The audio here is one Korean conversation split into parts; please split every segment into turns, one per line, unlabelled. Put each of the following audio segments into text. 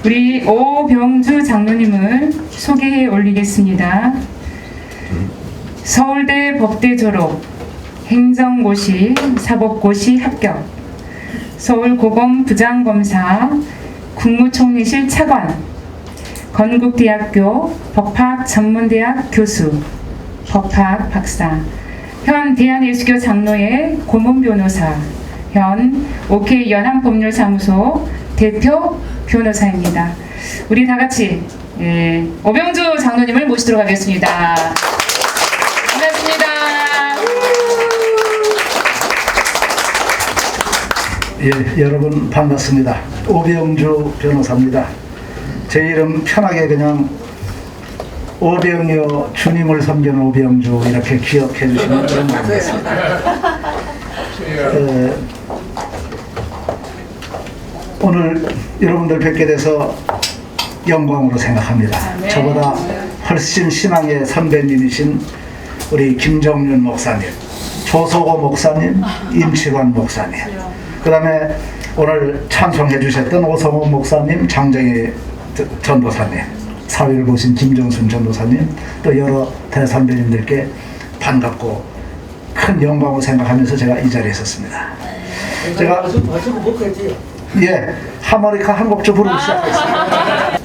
우리 오병주 장로님을 소개해 올리겠습니다. 서울대 법대 졸업, 행정고시, 사법고시 합격, 서울고검 부장검사, 국무총리실 차관, 건국대학교 법학전문대학 교수, 법학 박사, 현 대한예수교 장로회 고문 변호사, 현 OK 연합법률사무소 대표 변호사입니다. 우리 다 같이 오병주 장로님을 모시도록 하겠습니다. 반갑습니다.
예, 여러분 반갑습니다. 오병주 변호사입니다. 제 이름 편하게 그냥 오병이어 주님을 섬기는 오병주 이렇게 기억해 주시면 고맙겠습니다. 오늘 여러분들 뵙게 돼서 영광으로 생각합니다. 저보다 훨씬 신앙의 선배님이신 우리 김정윤 목사님, 조소고 목사님, 임치관 목사님, 그 다음에 오늘 찬송해 주셨던 오성호 목사님, 장정희 전도사님, 사회를 보신 김정순 전도사님, 또 여러 대선배님들께 반갑고 큰 영광을 생각하면서 제가 이 자리에 섰습니다. 제가 하모니카 한 곡 좀 부르기 시작했습니다.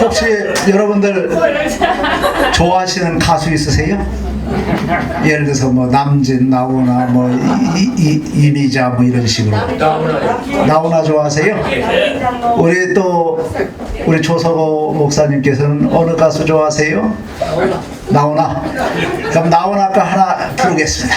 혹시 여러분들 좋아하시는 가수 있으세요? 예를 들어서 뭐 남진, 나훈아, 뭐 이미자 뭐 이런 식으로. 나훈아 좋아하세요? 우리 조석호 목사님께서는 어느 가수 좋아하세요? 나훈아. 그럼 나훈아 거 하나 부르겠습니다.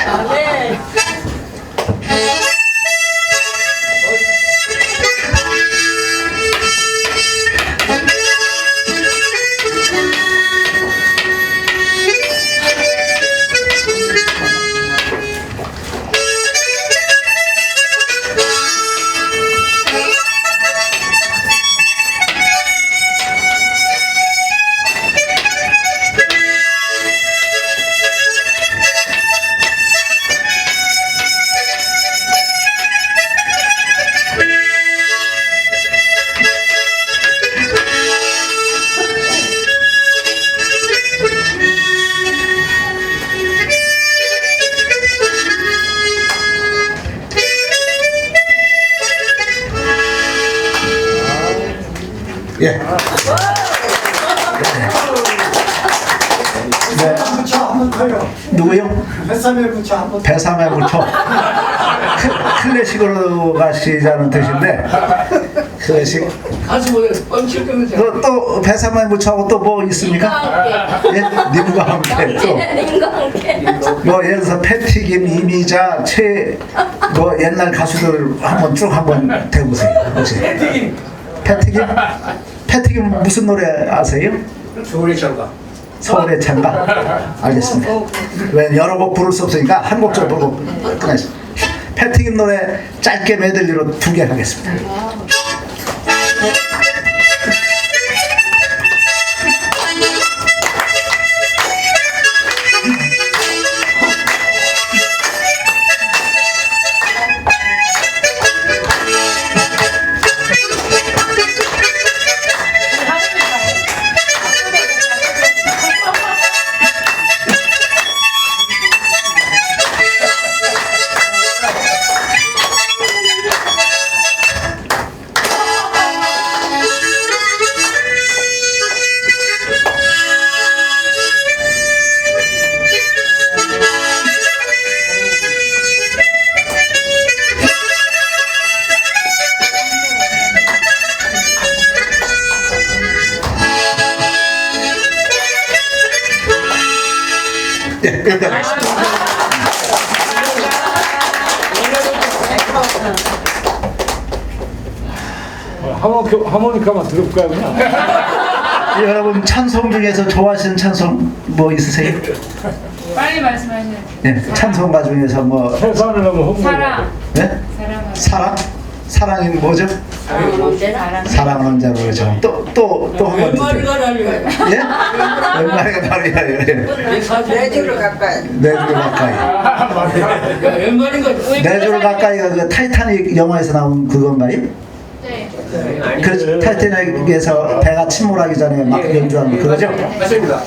예. 네. 누구요?
배삼의 부처 한번.
배삼의 부처. 클래식으로 가시자는 뜻인데 클래식.
가수 못해 뻥칠 거면
또 배삼의 부처하고 또 뭐 있습니까? 예? 님과 함께 또. 뭐 예를 들어서 패티김, 이미자, 뭐 옛날 가수들 한번 대보세요. 혹시 패티김? 패티김 무슨 노래 아세요?
서울의 장가.
서울의 창가. 알겠습니다. 왜 여러 곡 부를 수 없으니까 한 곡 좀 부르고 끝내겠습니다. 패티김 노래 짧게 메들리로 2개 하겠습니다. 네, 여기까지 하겠습니다.
하모니카만 들을까요 그냥?
여러분 찬송 중에서 좋아하시는 찬송 뭐 있으세요?
빨리 말씀하셔야 돼요.
네, 찬송가 중에서 뭐
세상을 너무 홍보해.
사랑.
네? 사랑? 사랑이 뭐죠?
사랑.
사랑은 언제나 그렇죠. 또한 번 주세요.
웬마리가 달려요.
예? 웬마리가 달려요. 예.
내 줄을 가까이.
네 줄 가까이.
웬마리가.
네 줄 가까이가 그 타이타닉 영화에서 나온 그건가요?
네.
그 타이타닉에서 배가 침몰하기 전에 막 연주한 그거죠?
맞습니다.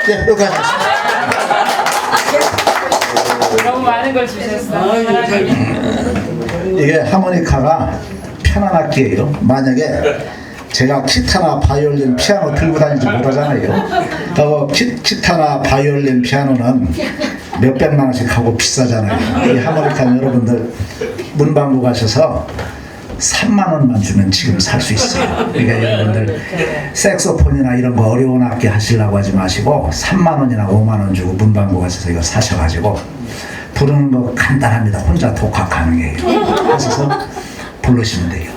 네, 여기까지 하겠습니다.
너무 많은 걸 주셨어.
이게 하모니카가 편한 악기예요. 만약에 제가 기타나 바이올린, 피아노 들고 다니지 못하잖아요. 기타나 바이올린, 피아노는 몇백만 원씩 하고 비싸잖아요. 이 하모니카는 여러분들 문방구 가셔서 3만 원만 주면 지금 살 수 있어요. 그러니까 여러분들 색소폰이나 이런 거 어려운 악기 하시려고 하지 마시고 3만 원이나 5만 원 주고 문방구 가셔서 이거 사셔가지고 부르는 거 간단합니다. 혼자 독학 가능해요. 하셔서 부르시면 돼요.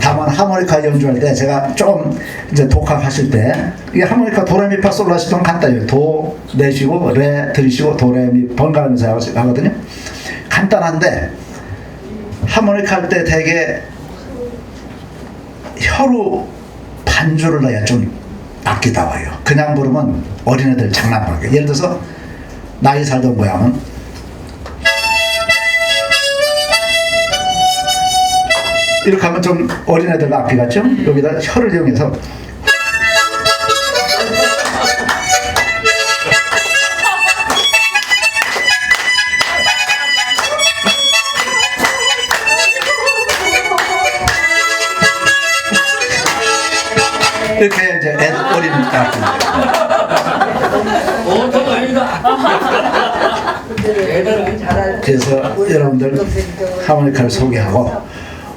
다만 하모니카 연주할 때 제가 좀 이제 독학하실 때 이 하모니카 도레미파 솔라 시도는 간단해요. 도 내쉬고 레 들이쉬고 도레미 번갈아가면서 하거든요. 간단한데 하모니카 할 때 되게 혀로 반주를 넣어야 좀 악기다워요. 그냥 부르면 어린애들 장난하게. 예를 들어서 나이 살던 모양은 이렇게 하면 좀 어린애들 악기 같죠? 여기다 혀를 이용해서 이렇게 이제 어린 악기.
더 아니다.
그래서 여러분들 하모니카를 소개하고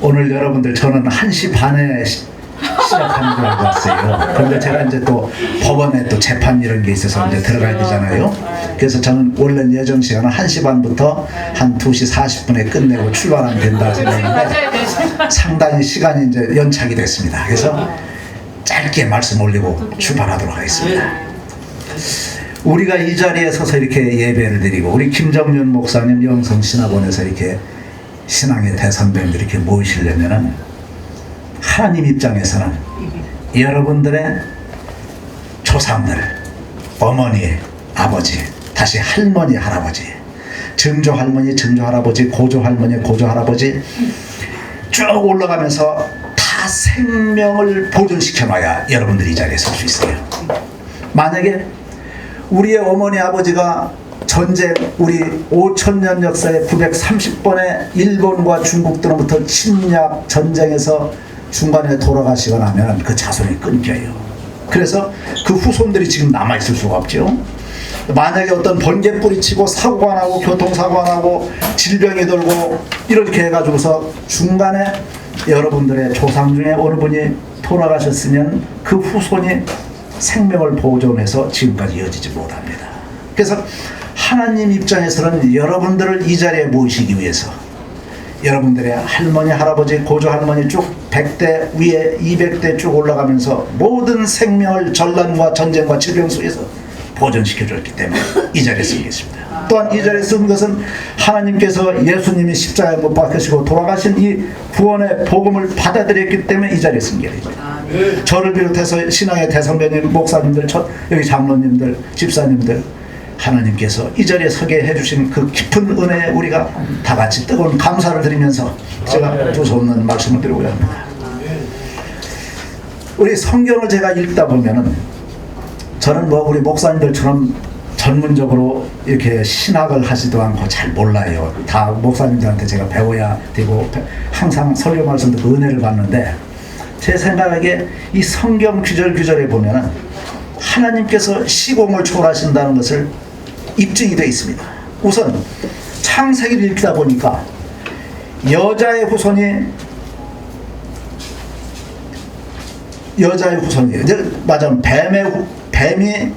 오늘 여러분들 저는 1시 반에 시작하는 줄 알고 왔어요. 그런데 제가 이제 또 법원에 또 재판 이런 게 있어서 이제 들어가야 되잖아요. 그래서 저는 원래 예정 시간은 1시 반부터 한 2시 40분에 끝내고 출발하면 된다 생각했는데 상당히 시간이 이제 연착이 됐습니다. 그래서 짧게 말씀 올리고 출발하도록 하겠습니다. 우리가 이 자리에 서서 이렇게 예배를 드리고 우리 김정윤 목사님 영성신학원에서 이렇게 신앙의 대선배님들 이렇게 모이시려면은 하나님 입장에서는 여러분들의 조상들, 어머니, 아버지, 다시 할머니, 할아버지, 증조 할머니, 증조 할아버지, 고조 할머니, 고조 할아버지 쭉 올라가면서 다 생명을 보존시켜 놔야 여러분들이 이 자리에 설 수 있어요. 만약에 우리의 어머니 아버지가 전쟁 우리 5,000년 역사의 930번의 일본과 중국으로부터 침략 전쟁에서 중간에 돌아가시거나 하면 그 자손이 끊겨요. 그래서 그 후손들이 지금 남아있을 수가 없죠. 만약에 어떤 번개 뿌리치고 사고가 나고 교통사고가 나고 질병이 들고 이렇게 해가지고서 중간에 여러분들의 조상 중에 어느 분이 돌아가셨으면 그 후손이 생명을 보존해서 지금까지 이어지지 못합니다. 그래서 하나님 입장에서는 여러분들을 이 자리에 모시기 위해서 여러분들의 할머니, 할아버지, 고조 할머니 쭉 100대 위에 200대 쭉 올라가면서 모든 생명을 전란과 전쟁과 질병 속에서 보존시켜줬기 때문에 이 자리에 쓴 것입니다. 또한 이 자리에 쓴 것은 하나님께서 예수님이 십자가에 못 박히시고 돌아가신 이 구원의 복음을 받아들였기 때문에 이 자리에 쓴 것입니다. 저를 비롯해서 신앙의 대선배님, 목사님들, 여기 장로님들, 집사님들, 하나님께서 이 자리에 서게 해주신 그 깊은 은혜에 우리가 다 같이 뜨거운 감사를 드리면서 제가 두서없는 말씀을 드리고자 합니다. 우리 성경을 제가 읽다 보면은 저는 뭐 우리 목사님들처럼 전문적으로 이렇게 신학을 하지도 않고 잘 몰라요. 다 목사님들한테 제가 배워야 되고 항상 설교 말씀 듣고 은혜를 받는데 제 생각에 이 성경 구절구절에 보면은 하나님께서 시공을 초월하신다는 것을 입증이 되어 있습니다. 우선 창세기를 읽다 보니까 여자의 후손이 맞아, 뱀이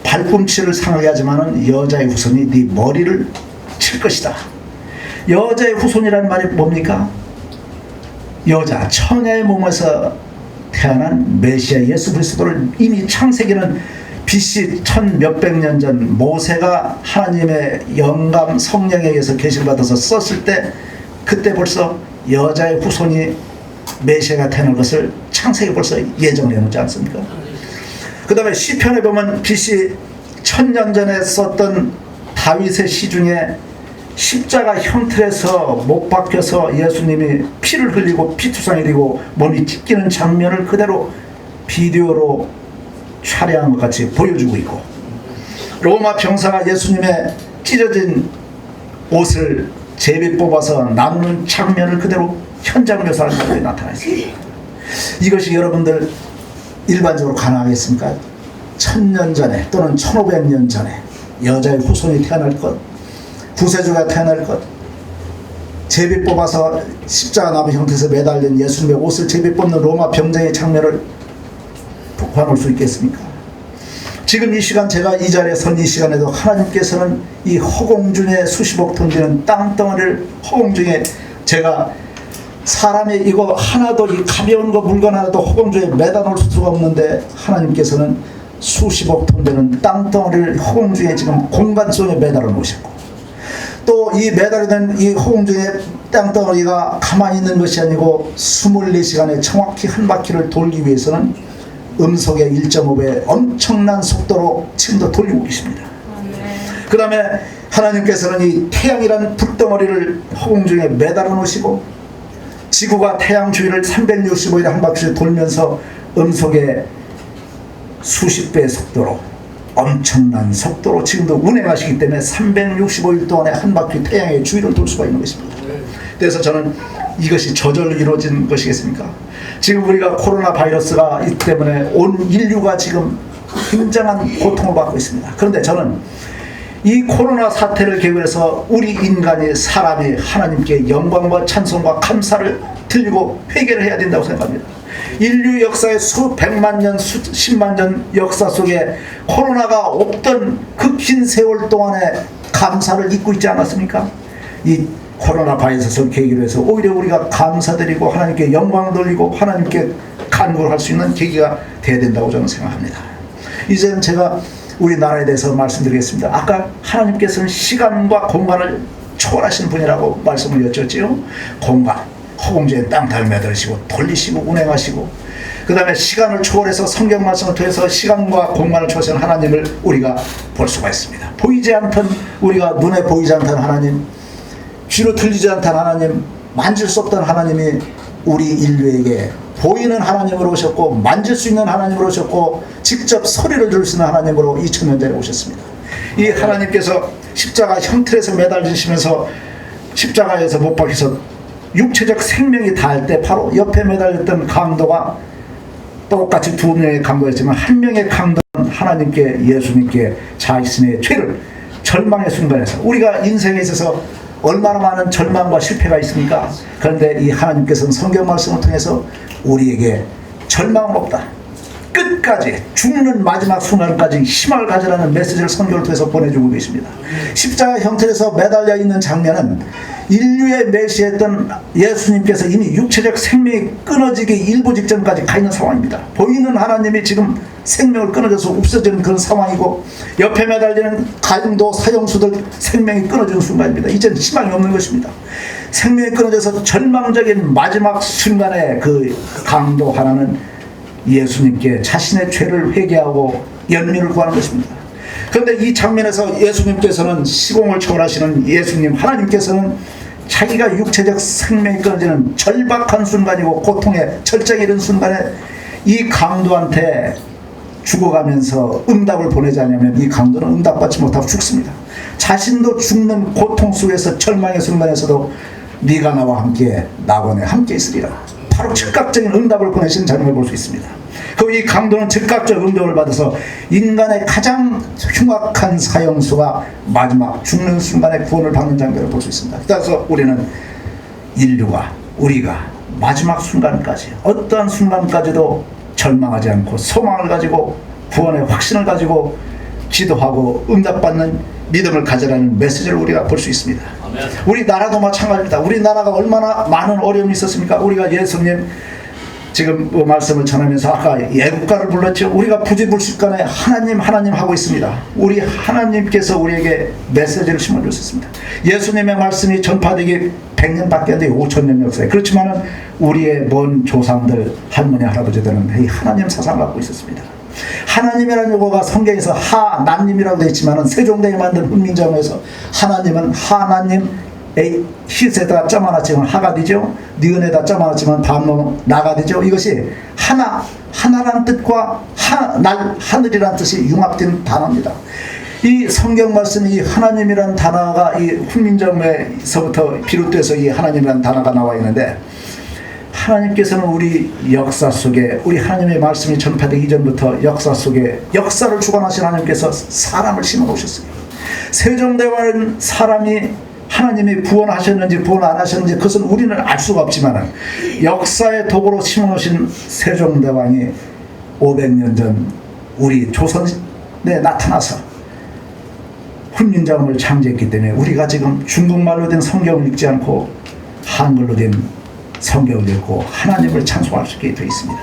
발꿈치를 상하게 하지만은 여자의 후손이 네 머리를 칠 것이다. 여자의 후손이라는 말이 뭡니까? 여자, 처녀의 몸에서 태어난 메시아 예수 그리스도를 이미 창세기는 BC 1000몇백 년 전 모세가 하나님의 영감 성령에 의해서 계시받아서 썼을 때 그때 벌써 여자의 후손이 메시아가 태어날 것을 창세기 벌써 예정해 놓지 않습니까? 그 다음에 시편에 보면 BC 1000년 전에 썼던 다윗의 시 중에 십자가 형틀에서 못 박혀서 예수님이 피를 흘리고 피투성이 되고 몸이 찢기는 장면을 그대로 비디오로 촬영한 것 같이 보여주고 있고, 로마 병사가 예수님의 찢어진 옷을 제비 뽑아서 나누는 장면을 그대로 현장 묘사하는 것들이 나타나 있습니다. 이것이 여러분들 일반적으로 가능하겠습니까? 1000년 전에 또는 1500년 전에 여자의 후손이 태어날 것, 구세주가 태어날 것, 제비 뽑아서 십자가 나무 형태에서 매달린 예수님의 옷을 제비 뽑는 로마 병정의 장면을 복화할 수 있겠습니까? 지금 이 시간 제가 이 자리에 선 이 시간에도 하나님께서는 이 허공 중에 수십억 톤 되는 땅덩어리를 허공 중에 제가 사람이 이거 하나도 이 가벼운 거 물건 하나도 허공 중에 매다 놓을 수가 없는데 하나님께서는 수십억 톤 되는 땅덩어리를 허공 중에 지금 공간 속에 매달아 놓으셨고, 또 이 매달이 된 이 허공 중에 땅덩어리가 가만히 있는 것이 아니고 24시간에 정확히 한 바퀴를 돌기 위해서는 음속의 1.5배 엄청난 속도로 지금도 돌리고 계십니다. 그 다음에 하나님께서는 이 태양이란 불덩어리를 허공 중에 매달아 놓으시고 지구가 태양 주위를 365일에 한 바퀴를 돌면서 음속의 수십 배의 속도로 엄청난 속도로 지금도 운행하시기 때문에 365일 동안에 한 바퀴 태양의 주위를 돌 수가 있는 것입니다. 그래서 저는 이것이 저절로 이루어진 것이겠습니까? 지금 우리가 코로나 바이러스가 이 때문에 온 인류가 지금 굉장한 고통을 받고 있습니다. 그런데 저는 이 코로나 사태를 계기해서 우리 인간이 사람이 하나님께 영광과 찬송과 감사를 드리고 회개를 해야 된다고 생각합니다. 인류 역사의 수백만 년, 수십만 년 역사 속에 코로나가 없던 그 긴 세월 동안에 감사를 잊고 있지 않았습니까? 이 코로나 바이러스를 계기로 해서 오히려 우리가 감사드리고 하나님께 영광 돌리고 하나님께 간구를 할 수 있는 계기가 되어야 된다고 저는 생각합니다. 이제는 제가 우리나라에 대해서 말씀드리겠습니다. 아까 하나님께서는 시간과 공간을 초월하신 분이라고 말씀을 여쭈었지요. 공간, 허공주의 땅을 매달으시고 돌리시고 운행하시고, 그 다음에 시간을 초월해서 성경 말씀을 통해서 시간과 공간을 초월하신 하나님을 우리가 볼 수가 있습니다. 보이지 않던, 우리가 눈에 보이지 않던 하나님, 귀로 들리지 않던 하나님, 만질 수 없던 하나님이 우리 인류에게 보이는 하나님으로 오셨고 만질 수 있는 하나님으로 오셨고 직접 소리를 들을 수 있는 하나님으로 2000년 전에 오셨습니다. 이 하나님께서 십자가 형틀에서 매달리시면서 십자가에서 못 박혀서 육체적 생명이 닿을 때 바로 옆에 매달렸던 강도가 똑같이 두 명의 강도였지만 한 명의 강도는 하나님께, 예수님께 자신의 죄를 절망의 순간에서, 우리가 인생에 있어서 얼마나 많은 절망과 실패가 있습니까? 그런데 이 하나님께서는 성경 말씀을 통해서 우리에게 절망은 없다, 끝까지 죽는 마지막 순간까지 희망을 가지라는 메시지를 선교를 통해서 보내주고 계십니다. 십자가 형틀에서 매달려 있는 장면은 인류의 메시했던 예수님께서 이미 육체적 생명이 끊어지기 일부 직전까지 가 있는 상황입니다. 보이는 하나님이 지금 생명을 끊어져서 없어지는 그런 상황이고, 옆에 매달리는 가정도 사형수들 생명이 끊어지는 순간입니다. 이제는 희망이 없는 것입니다. 생명이 끊어져서 절망적인 마지막 순간에 그 강도 하나는 예수님께 자신의 죄를 회개하고 연민을 구하는 것입니다. 그런데 이 장면에서 예수님께서는, 시공을 초월하시는 예수님 하나님께서는 자기가 육체적 생명이 끊어지는 절박한 순간이고 고통의 절정에 이른 순간에 이 강도한테 죽어가면서 응답을 보내지 않으면 이 강도는 응답받지 못하고 죽습니다. 자신도 죽는 고통 속에서 절망의 순간에서도 네가 나와 함께 낙원에 함께 있으리라, 바로 즉각적인 응답을 보내시는 장면을 볼 수 있습니다. 그리고 이 강도는 즉각적 응답을 받아서 인간의 가장 흉악한 사형수가 마지막 죽는 순간에 구원을 받는 장면을 볼 수 있습니다. 그래서 우리는 인류가, 우리가 마지막 순간까지, 어떠한 순간까지도 절망하지 않고 소망을 가지고 구원의 확신을 가지고 기도하고 응답받는 믿음을 가져라는 메시지를 우리가 볼 수 있습니다. 우리나라도 마찬가지입니다. 우리나라가 얼마나 많은 어려움이 있었습니까? 우리가 예수님 지금 말씀을 전하면서 아까 애국가를 불렀죠. 우리가 부지불식간에 하나님 하나님 하고 있습니다. 우리 하나님께서 우리에게 메시지를 심어주셨습니다. 예수님의 말씀이 전파되기 100년밖에 안 돼요. 5000년 역사에. 그렇지만은 우리의 먼 조상들, 할머니 할아버지들은 이 하나님 사상을 갖고 있었습니다. 하나님이라는 용어가 성경에서 하나님이라고 되어 있지만은 세종대에 만든 훈민정음에서 하나님은 하나님, 히읗에다 점 하나 치면 하가 되죠. 니은에다 점 하나 치면 다음으로 나가 되죠. 이것이 하나라는 뜻과 하늘이라는 뜻이 융합된 단어입니다. 이 성경 말씀이 이 하나님이라는 단어가 이 훈민정음에서부터 비롯돼서 이 하나님이라는 단어가 나와 있는데, 하나님께서는 우리 역사 속에, 우리 하나님의 말씀이 전파되기 이전부터 역사 속에 역사를 주관하신 하나님께서 사람을 심어 놓으셨어요. 세종대왕 사람이 하나님이 구원하셨는지 구원 안 하셨는지 그것은 우리는 알 수가 없지만 역사의 도구로 심어 놓으신 세종대왕이 500년 전 우리 조선에 나타나서 훈민정음을 창제했기 때문에 우리가 지금 중국말로 된 성경을 읽지 않고 한글로 된 성경을 읽고 하나님을 찬송할 수 있게 되어 있습니다.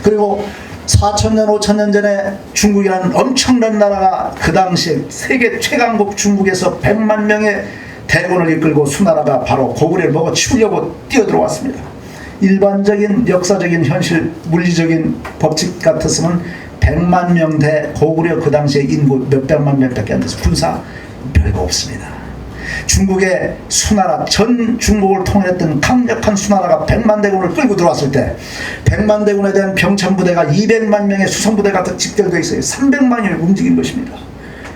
그리고 4000년 5000년 전에 중국이라는 엄청난 나라가 그 당시에 세계 최강국 중국에서 100만 명의 대군을 이끌고 수나라가 바로 고구려를 먹어 치우려고 뛰어들어왔습니다. 일반적인 역사적인 현실 물리적인 법칙 같았으면 100만 명대 고구려 그 당시에 인구 몇백만 명밖에 안 돼서 군사 별거 없습니다. 중국의 수나라, 전 중국을 통일했던 강력한 수나라가 100만 대군을 끌고 들어왔을 때 100만 대군에 대한 병천부대가 200만 명의 수송부대가 집결되어 있어요. 300만이 움직인 것입니다.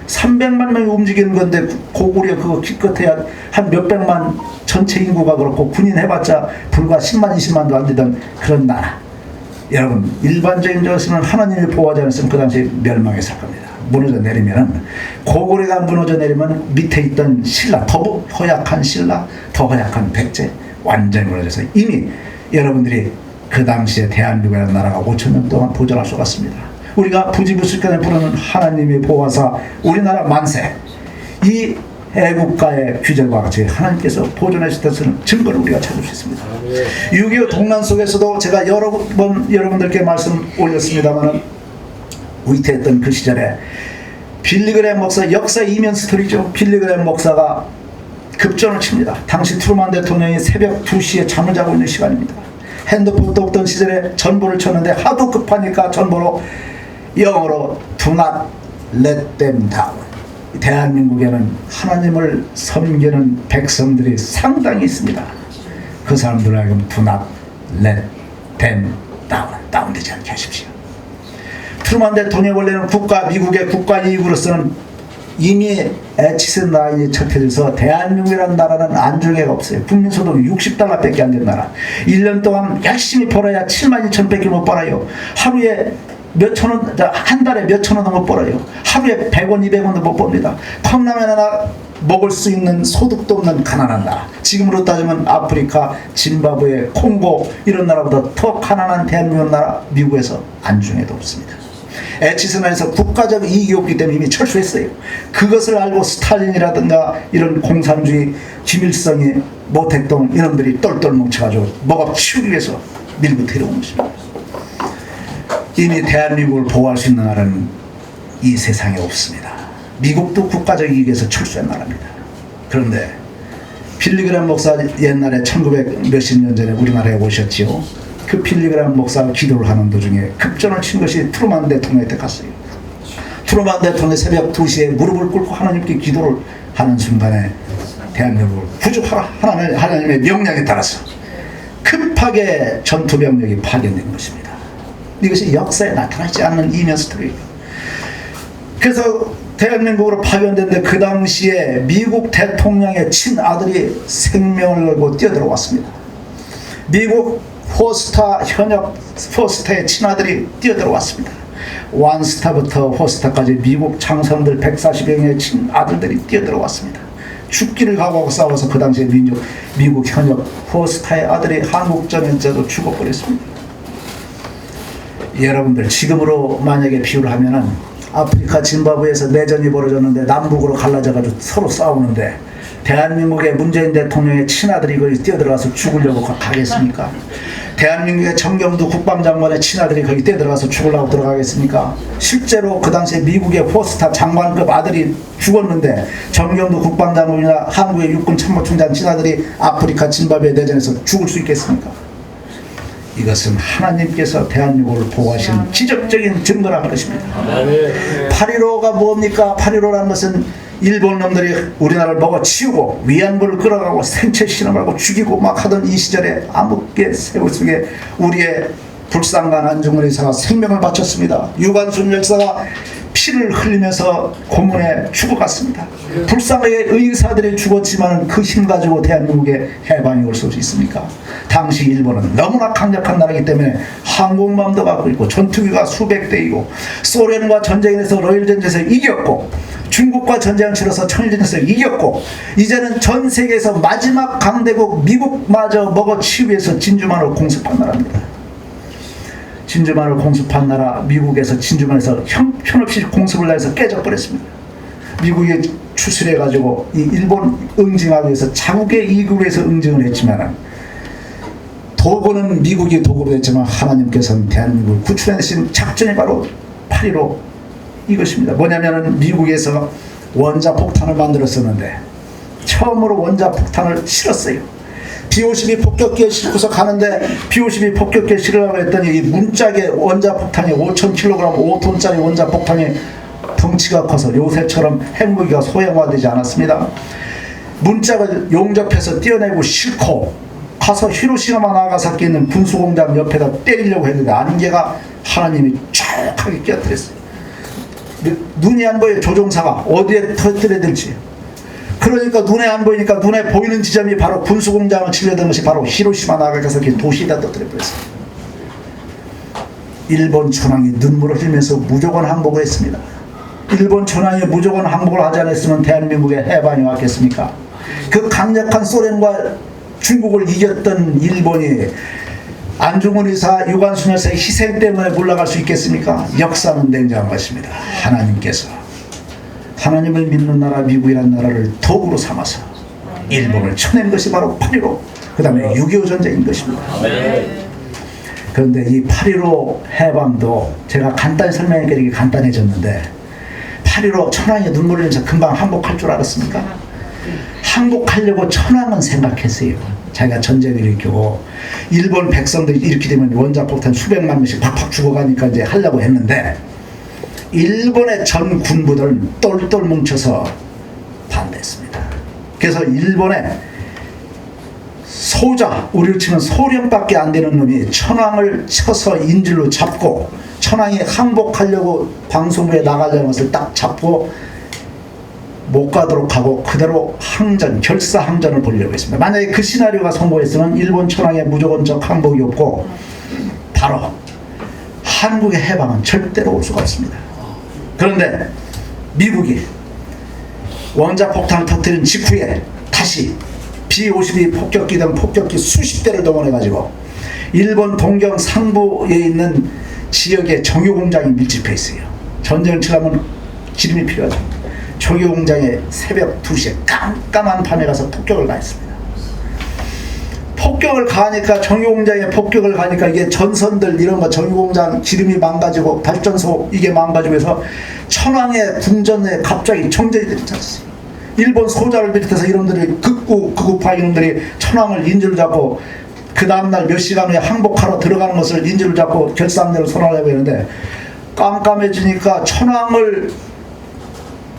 300만 명이 움직이는 건데 고구려 그거 기껏해야 한 몇백만, 전체 인구가 그렇고 군인 해봤자 불과 10만 20만도 안 되던 그런 나라. 여러분, 일반적인 것은 하나님이 보호하지 않았으면 그 당시에 멸망했을 겁니다. 무너져 내리면, 고구려가 무너져 내리면 밑에 있던 신라, 더 허약한 신라, 더 허약한 백제 완전히 무너져서 이미 여러분들이 그 당시에 대한민국이라는 나라가 5000년 동안 보존할 수가 없습니다. 우리가 부지불식간에 부르는 하나님의 보호하사 우리나라 만세, 이 애국가의 규절과 같이 하나님께서 보존하셨다는 증거를 우리가 찾을 수 있습니다. 6.25 동란 속에서도 제가 여러 번 여러분들께 말씀 올렸습니다만, 위태했던 그 시절에 빌리그램 목사, 역사 이면 스토리죠. 빌리그램 목사가 급전을 칩니다. 당시 트루만 대통령이 새벽 2시에 잠을 자고 있는 시간입니다. 핸드폰도 없던 시절에 전보를 쳤는데 하도 급하니까 전보로 영어로 Do not let them down. 대한민국에는 하나님을 섬기는 백성들이 상당히 있습니다. 그 사람들을 하여금 Do not let them down, 다운되지 않게 하십시오. 트루만 대통령 원래는 미국의 국가 이익으로서는 이미 에치슨 라인이 척해져서 대한민국이라는 나라는 안중에가 없어요. 국민소득 60달러밖에 안 되는 나라. 1년 동안 열심히 벌어야 72,000밖에 못 벌어요. 하루에 몇천 원, 한 달에 몇천 원도 못 벌어요. 하루에 100원, 200원도 못 법니다. 컵라면 하나 먹을 수 있는 소득도 없는 가난한 나라. 지금으로 따지면 아프리카, 짐바브웨, 콩고 이런 나라보다 더 가난한 대한민국 나라 미국에서 안중에도 없습니다. 에치선에서 국가적 이익이 없기 때문에 이미 철수했어요. 그것을 알고 스탈린이라든가 이런 공산주의 김일성이 모택동 이놈들이 똘똘 뭉쳐가지고 먹어 치우기 위해서 밀고 데려온 것입니다. 이미 대한민국을 보호할 수 있는 나라는 이 세상에 없습니다. 미국도 국가적 이익에서 철수한 나라입니다. 그런데 빌리그람 목사 옛날에 1900 몇십 년 전에 우리나라에 오셨지요. 그 빌리그람 목사가 기도를 하는 도중에 급전을 친 것이 트루만 대통령한테 갔어요. 트루만 대통령이 새벽 2시에 무릎을 꿇고 하나님께 기도를 하는 순간에 대한민국을 구조하라 하나님의 명령에 따라서 급하게 전투병력이 파견된 것입니다. 이것이 역사에 나타나지 않는 이면 스토리예요. 그래서 대한민국으로 파견됐는데 그 당시에 미국 대통령의 친아들이 생명을 걸고 뛰어들어왔습니다. 미국 포스타 현역 포스타의 친아들이 뛰어들어왔습니다. 완스타부터 포스타까지 미국 장성들 140여 명의 친아들들이 뛰어들어왔습니다. 죽기를 각오하고 싸워서 그 당시에 미국 현역 포스타의 아들이 한국전에서도 죽어버렸습니다. 여러분들 지금으로 만약에 비유를 하면은 아프리카 짐바브웨에서 내전이 벌어졌는데 남북으로 갈라져가지고 서로 싸우는데 대한민국의 문재인 대통령의 친아들이 거기 뛰어들어가서 죽으려고 가겠습니까? 대한민국의 정경두 국방장관의 친아들이 거기 뛰어들어가서 죽으려고 들어가겠습니까? 실제로 그 당시에 미국의 포스타 장관급 아들이 죽었는데 정경두 국방장관이나 한국의 육군 참모총장 친아들이 아프리카 짐바브웨 내전에서 죽을 수 있겠습니까? 이것은 하나님께서 대한민국을 보호하신 기적적인 증거라는 것입니다. 8.15가 뭡니까? 8.15라는 것은 일본 놈들이 우리나라를 먹어치우고 위안부를 끌어가고 생체 실험하고 죽이고 막 하던 이 시절에 암흑의 세월 속에 우리의 불쌍한 안중근 의사가 생명을 바쳤습니다. 유관순 열사가 피를 흘리면서 고문에 죽어갔습니다. 불쌍하게 의사들이 죽었지만 그 힘 가지고 대한민국에 해방이 올 수 있습니까? 당시 일본은 너무나 강력한 나라이기 때문에 항공모함도 갖고 있고 전투기가 수백 대이고 소련과 전쟁에서 러일전쟁에서 이겼고 중국과 전쟁을 치러서 청일전에서 이겼고 이제는 전 세계에서 마지막 강대국 미국마저 먹어치우기 위해서 진주만을 공습한 나라입니다. 진주만을 공습한 나라 미국에서 진주만에서 형편없이 공습을 해서 깨져버렸습니다. 미국이 추술해가지고 이 일본 응징하기 위해서 자국의 이익을 위해서 응징을 했지만 도구는 미국이 도구로 했지만 하나님께서는 대한민국을 구출해내신 작전이 바로 8.15 이것입니다. 뭐냐면은 미국에서 원자폭탄을 만들었었는데 처음으로 원자폭탄을 실었어요. B-52 폭격기에 싣고서 가는데 B-52 폭격기에 실으라고 했더니 이 문짝에 원자폭탄이 5,000kg 5톤짜리 원자폭탄이 덩치가 커서 요새처럼 핵무기가 소형화되지 않았습니다. 문짝을 용접해서 띄어내고 싣고 가서 히로시마 나가사키 있는 군수공장 옆에다 때리려고 했는데 안개가 하나님이 쫙하게 끼어들었어요. 눈이 안 보여요. 조종사가 어디에 터뜨려야 될지. 그러니까 눈에 안 보이니까 눈에 보이는 지점이 바로 군수공장을 치려던 것이 바로 히로시마 나가사키 도시에다 터뜨려버렸어요. 일본 천황이 눈물을 흘리면서 무조건 항복을 했습니다. 일본 천황이 무조건 항복을 하지 않았으면 대한민국에 해방이 왔겠습니까? 그 강력한 소련과 중국을 이겼던 일본이 안중근 의사, 유관순 열사의 희생 때문에 물러갈 수 있겠습니까? 역사는 냉정한 것입니다. 하나님께서 하나님을 믿는 나라 미국이라는 나라를 도구로 삼아서 일본을 쳐낸 것이 바로 8.15, 그 다음에 6.25 전쟁인 것입니다. 그런데 이 8.15 해방도 제가 간단히 설명하니까 이게 간단해졌는데 8.15 천황이 눈물 흘리면서 금방 항복할 줄 알았습니까? 항복하려고 천황은 생각했어요. 자기가 전쟁을 일으키고 일본 백성들이 이렇게 되면 원자폭탄 수백만 명씩 팍팍 죽어가니까 이제 하려고 했는데 일본의 전 군부들은 똘똘 뭉쳐서 반대했습니다. 그래서 일본의 소자, 우리로 치면 소련밖에 안 되는 놈이 천황을 쳐서 인질로 잡고 천황이 항복하려고 방송부에 나가려는 것을 딱 잡고 못 가도록 하고 그대로 항전, 결사항전을 벌이려고 했습니다. 만약에 그 시나리오가 성공했으면 일본 천황의 무조건적 항복이 없고 바로 한국의 해방은 절대로 올 수가 없습니다. 그런데 미국이 원자 폭탄을 터뜨린 직후에 다시 B-52 폭격기 등 폭격기 수십 대를 동원해가지고 일본 동경 상부에 있는 지역에 정유공장이 밀집해 있어요. 전쟁을 치려면 기름이 필요하죠. 정유공장에 새벽 2시에 깜깜한 밤에 가서 폭격을 가했습니다. 폭격을 가하니까 정유공장에 폭격을 가니까 이게 전선들 이런 거 정유공장 기름이 망가지고 발전소 이게 망가지고 해서 천황의 궁전에 갑자기 정전이 되지 않습니까? 일본 소자를 비롯해서 이놈들이 극우파 이놈들이 천황을 인질로 잡고 그 다음날 몇 시간 후에 항복하러 들어가는 것을 인질로 잡고 결산대로 선언하려고 했는데 깜깜해지니까 천황을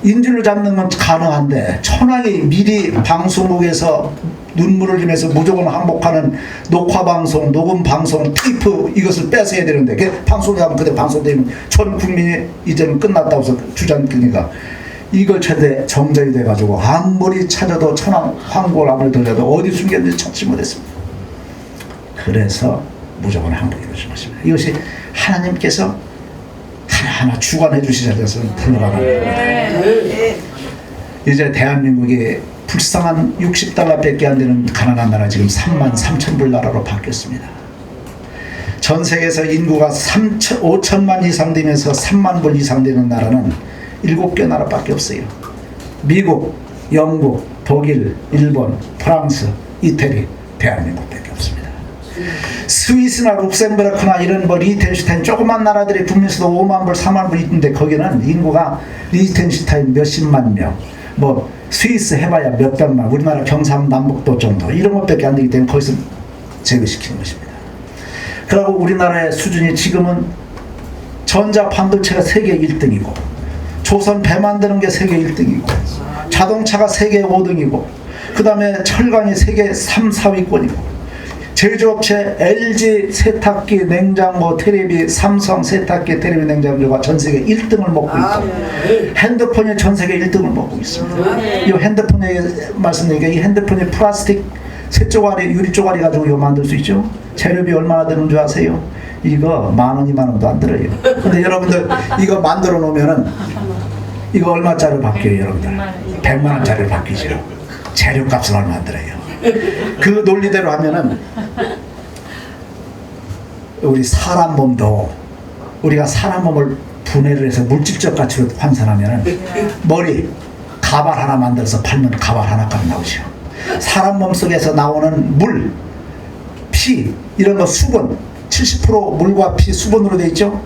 인질로 잡는 건 가능한데 천황이 미리 방송국에서 눈물을 흘리면서 무조건 항복하는 녹화방송, 녹음방송, 테이프 이것을 뺏어야 되는데 그 방송에 하면 그대로 방송되면 전 국민이 이제는 끝났다고 해서 주장하니까 이걸 최대 정전이 돼가지고 아무리 찾아도 천황 황골 아무리 돌려도 어디 숨겼는지 찾지 못했습니다. 그래서 무조건 항복이 이루어진 것입니다. 이것이 하나님께서 하나하나 주관해 주시자 해서 흘러가는 겁니다. 이제 대한민국이 불쌍한 60달러밖에 안 되는 가난한 나라 지금 33,000불 나라로 바뀌었습니다. 전 세계에서 인구가 5천만 이상 되면서 3만 불 이상 되는 나라는 7개 나라밖에 없어요. 미국, 영국, 독일, 일본, 프랑스, 이태리, 대한민국밖에 없습니다. 스위스나 룩셈부르크나 이런 뭐 리히텐슈타인 조그만 나라들이 북미에서도 5만 불, 4만 불 있는데 거기는 인구가 리히텐슈타인 몇십만 명, 뭐 스위스 해봐야 몇백만, 우리나라 경상남북도 정도 이런 것밖에 안 되기 때문에 거기서 제거시키는 것입니다. 그리고 우리나라의 수준이 지금은 전자 반도체가 세계 1등이고 조선 배 만드는 게 세계 1등이고 자동차가 세계 5등이고 그 다음에 철강이 세계 3, 4위권이고 제조업체 LG 세탁기, 냉장고, 테레비, 삼성 세탁기, 테레비, 냉장고가 전 세계 1등을 먹고 있고 핸드폰이 전 세계 1등을 먹고 있습니다. 이 핸드폰에 말씀드리니까 이 핸드폰이 플라스틱 세 쪼가리, 유리 쪼가리 가지고 이거 만들 수 있죠. 재료비 얼마나 드는 줄 아세요? 이거 10,000원, 20,000원도 안 들어요. 근데 여러분들 이거 만들어 놓으면은 이거 얼마짜리 바뀌어요, 여러분들? 100만원짜리로 바뀌죠. 재료값은 얼마 안 들어요. 그 논리대로 하면은 우리 사람 몸도 우리가 사람 몸을 분해를 해서 물질적 가치로 환산하면은 머리 가발 하나 만들어서 팔면 가발 하나 값 나오죠. 사람 몸 속에서 나오는 물, 피 이런 거 수분 70% 물과 피 수분으로 돼 있죠.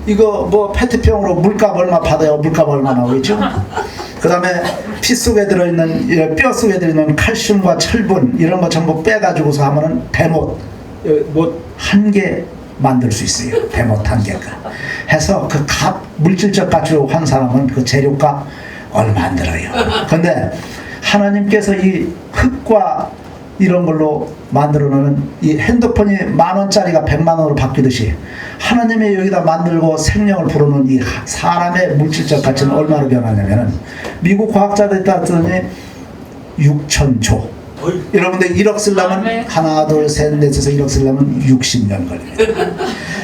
이거 뭐 페트병으로 물값 얼마 받아요? 물값 얼마 나오겠죠? 그 다음에 피 속에 들어있는 뼈 속에 들어있는 칼슘과 철분 이런 거 전부 빼가지고서 하면은 대못 한 개 만들 수 있어요. 대못 한 개가 해서 그 값 물질적 가치로 환산하면 그 재료가 얼마 안 들어요. 근데 하나님께서 이 흙과 이런 걸로 만들어 놓은 이 핸드폰이 10,000원짜리가 100만원으로 바뀌듯이 하나님이 여기다 만들고 생명을 불어넣은 이 사람의 물질적 가치는 얼마로 변하냐면은 미국 과학자들이 따졌더니 6,000조. 여러분들 1억 쓰려면 하나 둘 셋 넷에서 1억 쓰려면 60년 걸립니다.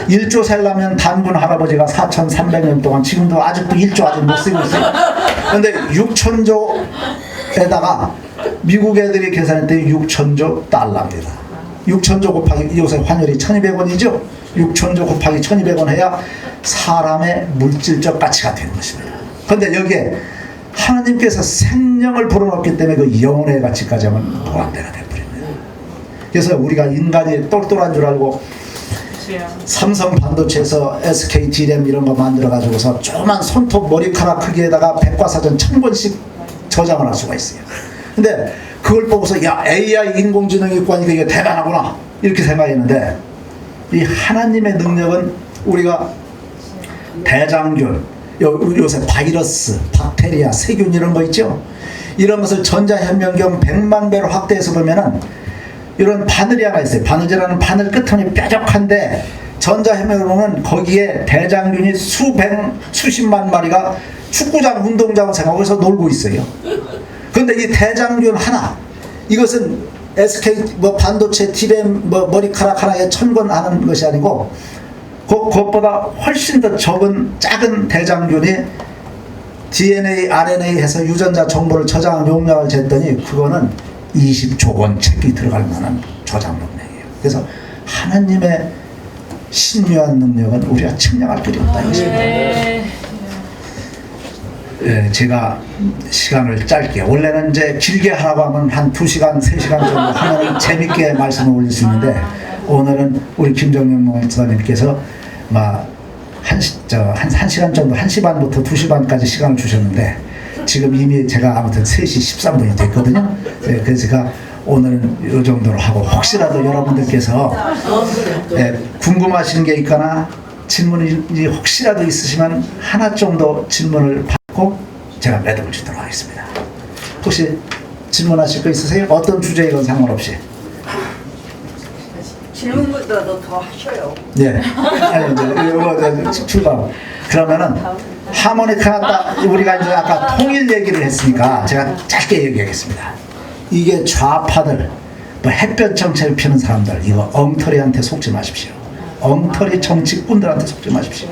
1조 살려면 단군 할아버지가 4,300년 동안 지금도 아직도 1조 아직 못 쓰고 있어요. 그런데 6,000조에다가 미국 애들이 계산했더니 6,000조 달러입니다. 6,000조 곱하기 요새 환율이 1,200원이죠. 6,000조 곱하기 1,200원 해야 사람의 물질적 가치가 되는 것입니다. 그런데 여기에 하나님께서 생명을 불어넣기 때문에 그 영혼의 가치까지 하면 보람대가 되어버립니다. 그래서 우리가 인간이 똘똘한 줄 알고 삼성 반도체에서 SK D램 이런 거 만들어 가지고서 조그만 손톱 머리카락 크기에다가 백과사전 1000권씩 저장을 할 수가 있어요. 근데 그걸 보고서 야 AI 인공지능이 있고 하니까 이게 대단하구나 이렇게 생각했는데 이 하나님의 능력은 우리가 대장균 요새 바이러스, 박테리아, 세균 이런 거 있죠. 이런 것을 전자현면경 100만 배로 확대해서 보면은 이런 바늘이 하나 있어요. 바늘이라는 바늘 끝선이 뾰족한데 전자현면으로 보면 거기에 대장균이 수십만 마리가 축구장, 운동장을 생각해서 놀고 있어요. 그런데 이 대장균 하나, 이것은 SK 반도체 D램 머리카락 하나에 1000권 하는 것이 아니고 그것보다 훨씬 더 적은 작은 대장균이 DNA, RNA 해서 유전자 정보를 저장한 용량을 쟀더니 그거는 20조 권 책이 들어갈 만한 저장 용량이에요. 그래서 하나님의 신묘한 능력은 우리가 측량할 필요 없다.
네.
예, 제가 시간을 짧게, 원래는 이제 길게 하라고 하면 한 2시간, 3시간 정도 하면 재밌게 말씀을 올릴 수 있는데, 오늘은 우리 김정영 목사님께서 한 시간 정도, 1시 반부터 2시 반까지 시간을 주셨는데, 지금 이미 제가 아무튼 3시 13분이 됐거든요. 예, 그래서 제가 오늘은 이 정도로 하고, 혹시라도 여러분들께서 궁금하신 게 있거나 질문이 혹시라도 있으시면 하나 정도 질문을 받고 제가 매듭을 주도록 하겠습니다. 혹시 질문하실 거 있으세요? 어떤 주제이건 상관없이.
질문보다도 더 하셔요.
예. 아니, 이제 출발. 그러면은 하모니카 우리가 이제 아까 통일 얘기를 했으니까 제가 짧게 얘기하겠습니다. 이게 좌파들, 햇볕 정책을 피는 사람들, 이거 엉터리한테 속지 마십시오. 엉터리 정치꾼들한테 속지 마십시오.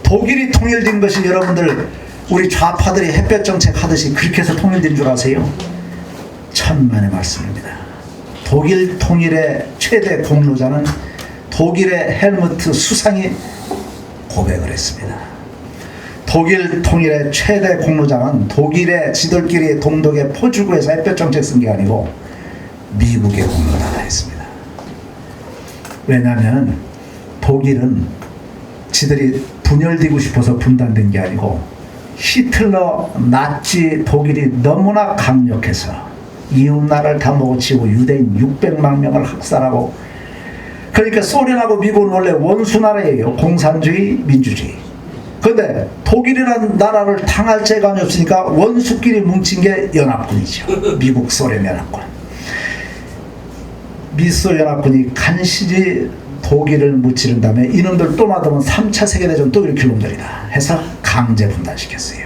독일이 통일된 것이 여러분들 우리 좌파들이 햇볕 정책 하듯이 그렇게 해서 통일된 줄 아세요? 천만의 말씀입니다. 독일 통일의 최대 공로자는 독일의 헬무트 수상이 고백을 했습니다. 독일 통일의 최대 공로자는 독일의 지들끼리 동독에 포주고 해서 햇볕 정책 쓴 게 아니고 미국의 공로자가 했습니다. 왜냐하면 독일은 지들이 분열되고 싶어서 분단된 게 아니고 히틀러 나치 독일이 너무나 강력해서 이웃나라를 다 먹어치고 유대인 600만 명을 학살하고, 그러니까 소련하고 미국은 원래 원수나라예요. 공산주의, 민주주의. 그런데 독일이라는 나라를 당할 재간이 없으니까 원수끼리 뭉친 게 연합군이죠. 미국, 소련 연합군. 미소 연합군이 간신히 독일을 무찌른 다음에 이놈들 또 놔두면 3차 세계대전 또 일으킬 놈들이다 해서 강제 분단시켰어요.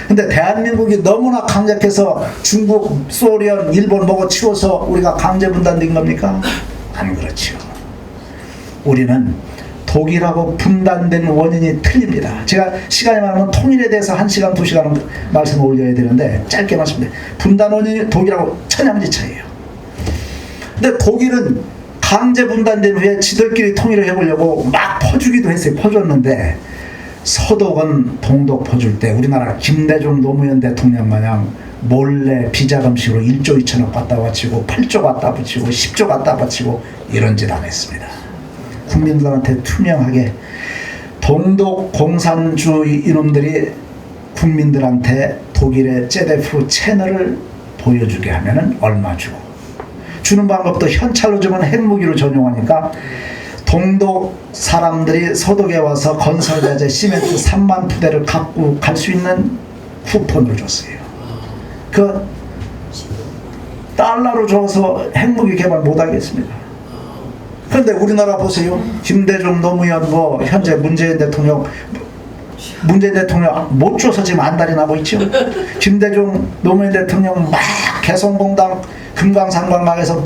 근데 대한민국이 너무나 강력해서 중국, 소련, 일본 먹어치워서 우리가 강제 분단된 겁니까? 안 그렇죠. 우리는 독일하고 분단된 원인이 틀립니다. 제가 시간이 많으면 통일에 대해서 1시간, 2시간 말씀을 올려야 되는데 짧게 말씀드려요. 분단 원인이 독일하고 천양지 차이에요. 근데 독일은 강제 분단된 후에 지들끼리 통일을 해보려고 막 퍼주기도 했어요. 퍼줬는데 서독은 동독 퍼줄 때 우리나라 김대중 노무현 대통령 마냥 몰래 비자금식으로 1조 2천억 갖다 바치고 8조 갖다 붙이고 10조 갖다 바치고 이런 짓 안 했습니다. 국민들한테 투명하게 동독 공산주의 이놈들이 국민들한테 독일의 제데프 채널을 보여주게 하면은 얼마 주고, 주는 방법도 현찰로 주면 핵무기로 전용하니까 동독 사람들이 서독에 와서 건설자재 시멘트 3만 푸대를 갖고 갈 수 있는 쿠폰을 줬어요. 그 달러로 줘서 핵무기 개발 못하겠습니다. 그런데 우리나라 보세요. 김대중 노무현 현재 문재인 대통령 못 줘서 지금 안달이 나고 있죠. 김대중 노무현 대통령 막 개성공단 금강산관광에서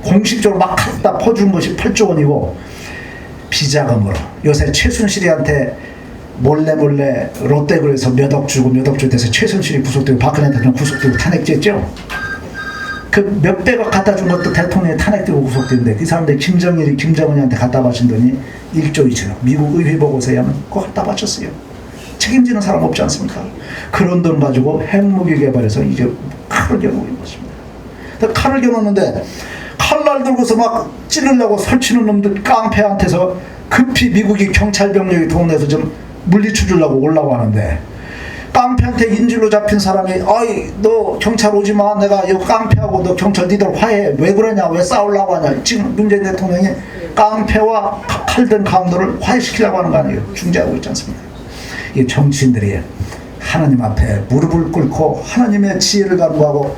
공식적으로 막 갖다 퍼준 것이 8조 원이고, 비자금으로 요새 최순실이한테 몰래 롯데그룹에서 몇 억 주고 돼서 최순실이 구속되고 박근혜 대통령 구속되고 탄핵됐죠. 그 몇백억 갖다 준 것도 대통령이 탄핵되고 구속되는데 그 사람들이 김정일이 김정은이한테 갖다 바친 돈이 1조 2천억. 미국 의회 보고서에 하면 그거 갖다 바쳤어요. 책임지는 사람 없지 않습니까? 그런 돈 가지고 핵무기 개발해서 이제 칼을 겨누는 것입니다. 칼을 겨누는데 칼날 들고서 막 찌르려고 설치는 놈들 깡패한테서 급히 미국이 경찰 병력이 동원해서 좀 물리쳐 주려고 오려고 하는데, 깡패한테 인질로 잡힌 사람이 아이 너 경찰 오지마, 내가 이거 깡패하고 너 경찰 니들 화해, 왜 그러냐, 왜 싸우려고 하냐. 지금 문재인 대통령이 깡패와 칼든 강도를 화해시키려고 하는 거 아니에요. 중재하고 있지 않습니까? 이 정치인들이 하나님 앞에 무릎을 꿇고 하나님의 지혜를 간구하고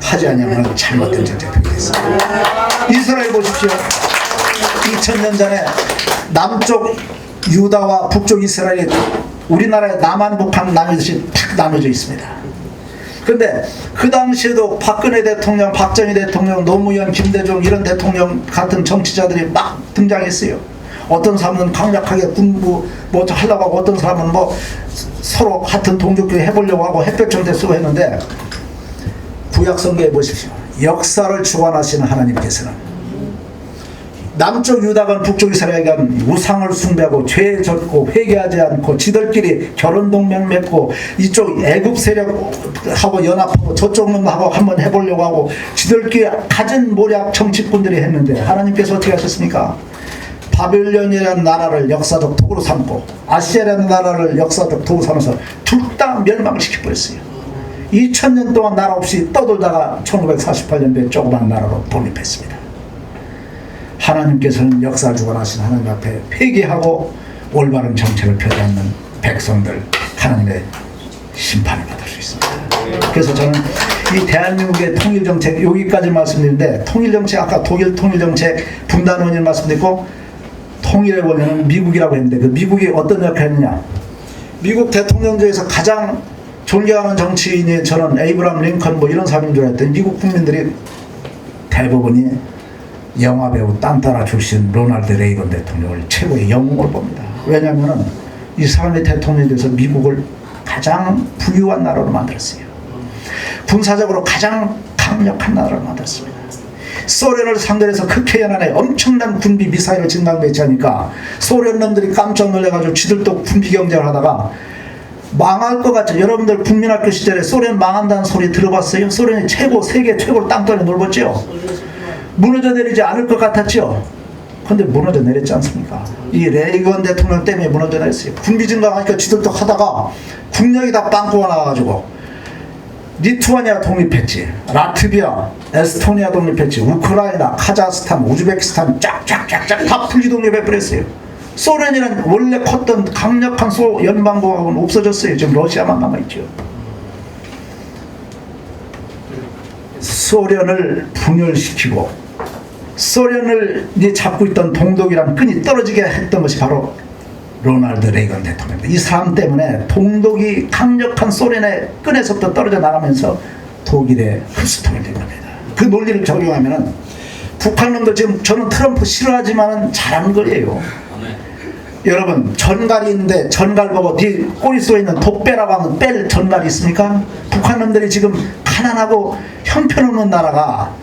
하지 않으면 잘못된 정책이 되겠습니다. 이스라엘 보십시오. 2000년 전에 남쪽 유다와 북쪽 이스라엘이 우리나라의 남한 북한 나누듯이 탁 나눠져 있습니다. 그런데 그 당시에도 박근혜 대통령, 박정희 대통령, 노무현, 김대중 이런 대통령 같은 정치자들이 막 등장했어요. 어떤 사람은 강력하게 군부 뭐 하려고 하고 어떤 사람은 뭐 서로 같은 동족끼리 해보려고 하고 햇볕정대 쓰고 했는데 구약성경에 보십시오. 역사를 주관하시는 하나님께서는 남쪽 유다간 북쪽 이스라엘에 간 우상을 숭배하고 죄에 젖고 회개하지 않고 지들끼리 결혼 동맹 맺고 이쪽 애굽 세력하고 연합하고 저쪽 놈하고 한번 해보려고 하고 지들끼리 가진 모략 정치꾼들이 했는데 하나님께서 어떻게 하셨습니까? 바벨론이라는 나라를 역사적 도구로 삼고 아시아라는 나라를 역사적 도구 삼아서 둘 다 멸망을 시켜버렸어요. 2000년 동안 나라 없이 떠돌다가 1948년도에 조그만 나라로 독립했습니다. 하나님께서는 역사 주관하신 하나님 앞에 회개하고 올바른 정책을 펴지 않는 백성들 하나님의 심판을 받을 수 있습니다. 그래서 저는 이 대한민국의 통일정책 여기까지 말씀드리는데 통일정책 아까 독일 통일정책 분단 원인 말씀드리고 통일의 원인은 미국이라고 했는데 그 미국이 어떤 역할을 했느냐 미국 대통령 중에서 가장 존경하는 정치인이 저는 에이브람 링컨 뭐 이런 사람인 줄 알았더니 미국 국민들이 대부분이 영화배우 딴따라 출신 로널드 레이건 대통령을 최고의 영웅으로 봅니다. 왜냐하면 이 사람의 대통령에 대해서 미국을 가장 부유한 나라로 만들었어요. 군사적으로 가장 강력한 나라로 만들었습니다. 소련을 상대로 해서 극해연안에 엄청난 군비 미사일을 진강 배치하니까 소련 놈들이 깜짝 놀래가지고 지들도 군비 경쟁을 하다가 망할 것 같죠. 여러분들 국민학교 시절에 소련 망한다는 소리 들어봤어요? 소련이 세계 최고로 땅덩이 넓었죠. 무너져 내리지 않을 것 같았죠. 근데 무너져 내렸지 않습니까? 이 레이건 대통령 때문에 무너져 내렸어요. 군비 증강하니까 지들도 하다가 국력이 다 빵꾸가 나와가지고 리투아니아 독립했지, 라트비아, 에스토니아 독립했지, 우크라이나, 카자흐스탄, 우즈베키스탄 쫙쫙쫙쫙 다 분리 독립해버렸어요. 소련이란 원래 컸던 강력한 연방공화국은 없어졌어요. 지금 러시아만 남아있죠. 소련을 분열시키고 소련을 이제 잡고 있던 동독이란 끈이 떨어지게 했던 것이 바로 로널드 레이건 대통령입니다. 이 사람 때문에 동독이 강력한 소련의 끈에서부터 떨어져 나가면서 독일의 흡수통이 된 겁니다. 그 논리를 적용하면은 북한놈들 지금 저는 트럼프 싫어하지만은 잘한 거예요. 여러분 전갈이 있는데 전갈 보고 뒤 꼬리 쏘여 있는 독배라고 하면 뺄 전갈이 있습니까? 북한놈들이 지금 가난하고 형편없는 나라가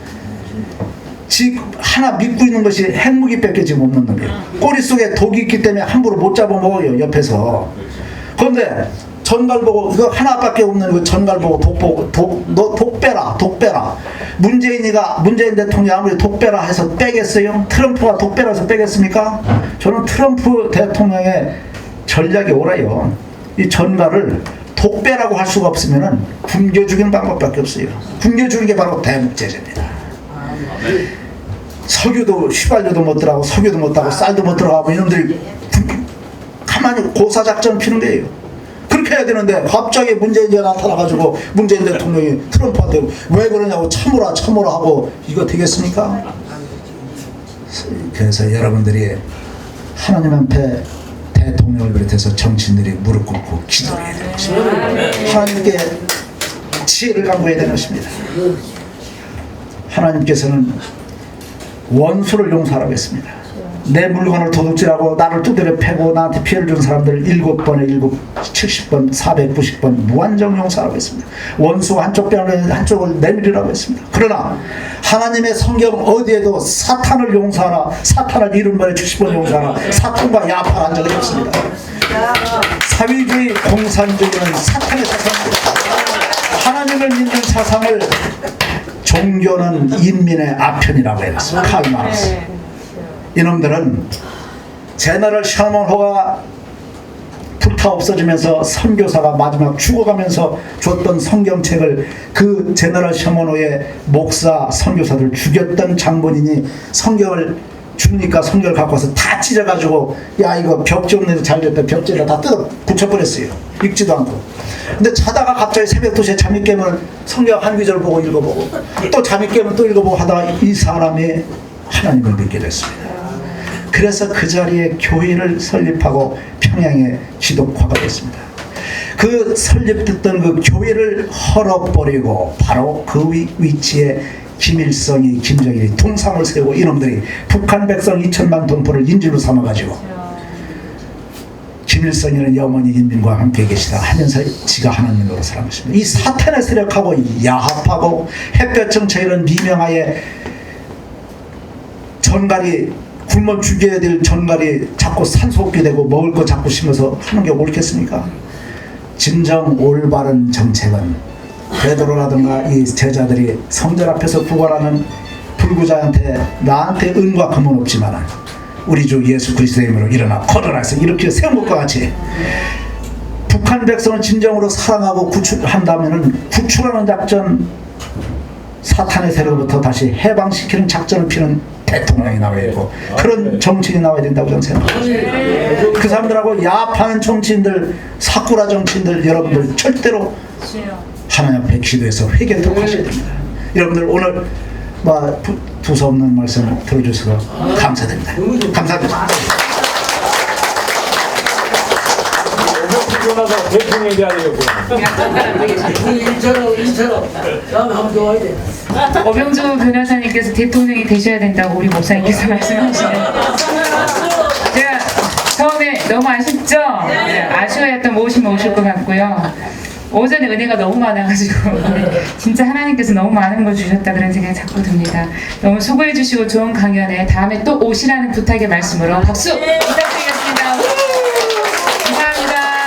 지금 하나 믿고 있는 것이 핵무기밖에 지금 없는 놈이에요. 꼬리 속에 독이 있기 때문에 함부로 못 잡아먹어요 옆에서. 그런데 전갈 보고 이거 하나밖에 없는 그 전갈 보고 너 독 빼라. 문재인 대통령이 아무리 독 빼라 해서 빼겠어요? 트럼프가 독 빼라서 빼겠습니까? 저는 트럼프 대통령의 전략이 옳아요. 이 전갈을 독 빼라고 할 수가 없으면은 굶겨 죽이는 방법밖에 없어요. 굶겨 죽이는 게 바로 대북제재입니다. 석유도 휘발유도 못 들어가고 석유도 못 따고 쌀도 못 들어가고 이놈들이 가만히 고사작전 피는 거예요. 그렇게 해야 되는데 갑자기 문재인이 나타나가지고 문재인 대통령이 트럼프한테 왜 그러냐고 참으라 하고 이거 되겠습니까? 그래서 여러분들이 하나님 앞에 대통령을 비롯해서 정치인들이 무릎 꿇고 기도해야 되는 것입니다. 하나님께 지혜를 간구해야 되는 것입니다. 하나님께서는 원수를 용서하라고 했습니다. 내 물건을 도둑질하고 나를 두드려 패고 나한테 피해를 준 사람들을 7번에 70번 490번 무한정 용서하라고 했습니다. 원수가 한쪽을 내밀으라고 했습니다. 그러나 하나님의 성경 어디에도 사탄을 용서하라, 사탄을 70번에 70번 용서하라, 사탄과 야판한 적이 없습니다. 사회주의 공산주의는 사탄의 사상입니다. 하나님을 믿는 사상을 종교는 인민의 아편이라고 했습니다. 칼 마르크스. 이놈들은 제너럴 셔먼 호가 불타 없어지면서 선교사가 마지막 죽어가면서 줬던 성경책을 그 제너럴 셔먼 호의 목사 선교사들 죽였던 장본인이 성경을 주니까 성경을 갖고 와서 다 찢어가지고 야 이거 벽지 없는 데서 잘 됐다 벽지를 다 뜯어 붙여버렸어요. 읽지도 않고. 근데 자다가 갑자기 새벽 2시에 잠이 깨면 성경 한 구절 보고 읽어보고 또 잠이 깨면 또 읽어보고 하다가 이 사람이 하나님을 믿게 됐습니다. 그래서 그 자리에 교회를 설립하고 평양에 지독화가 됐습니다. 그 설립됐던 그 교회를 헐어버리고 바로 그 위치에 김일성이 김정일이 통상을 세우고 이놈들이 북한 백성 2천만 동포를 인질로 삼아가지고 김일성이는 영원히 인민과 함께 계시다 하면서 지가 하나님으로 살아간 것입니다. 이 사탄의 세력하고 야합하고 햇볕 정처 이런 미명하에 전갈이 굶어 죽여야 될 전갈이 자꾸 산소 없게 되고 먹을 거 자꾸 심어서 하는 게 옳겠습니까? 진정 올바른 정책은 베드로라든가 이 제자들이 성전 앞에서 구걸하는 불구자한테 나한테 은과 금은 없지만 우리 주 예수 그리스도의 이름으로 일어나 코로나에서 이렇게 세운 것과 같이 북한 백성을 진정으로 사랑하고 구출한다면 구출하는 작전, 사탄의 세력부터 다시 해방시키는 작전을 피는 대통령이 나와야 되고 그런 정치인이 나와야 된다고 저는 생각합니다. 그 사람들하고 야합하는 정치인들, 사쿠라 정치인들 여러분들 절대로 하나님 앞에 기도해서 회개토록 하셔야 됩니다. 여러분들 오늘 두서없는 말씀 들어주셔서 감사드립니다. 감사합니다.
일어나서 대통령이 돼야 되겠구나.
이처럼 다음에 한번 더 와야 돼.
어병주 변호사님께서 대통령이 되셔야 된다고 우리 목사님께서 말씀하시네요. 제가 처음에 너무 아쉽죠? 네, 아쉬워했던 모시면 오실 것 같고요. 오전에 은혜가 너무 많아가지고 진짜 하나님께서 너무 많은 걸 주셨다 그런 생각이 자꾸 듭니다. 너무 수고해 주시고 좋은 강연에 다음에 또 오시라는 부탁의 말씀으로 박수!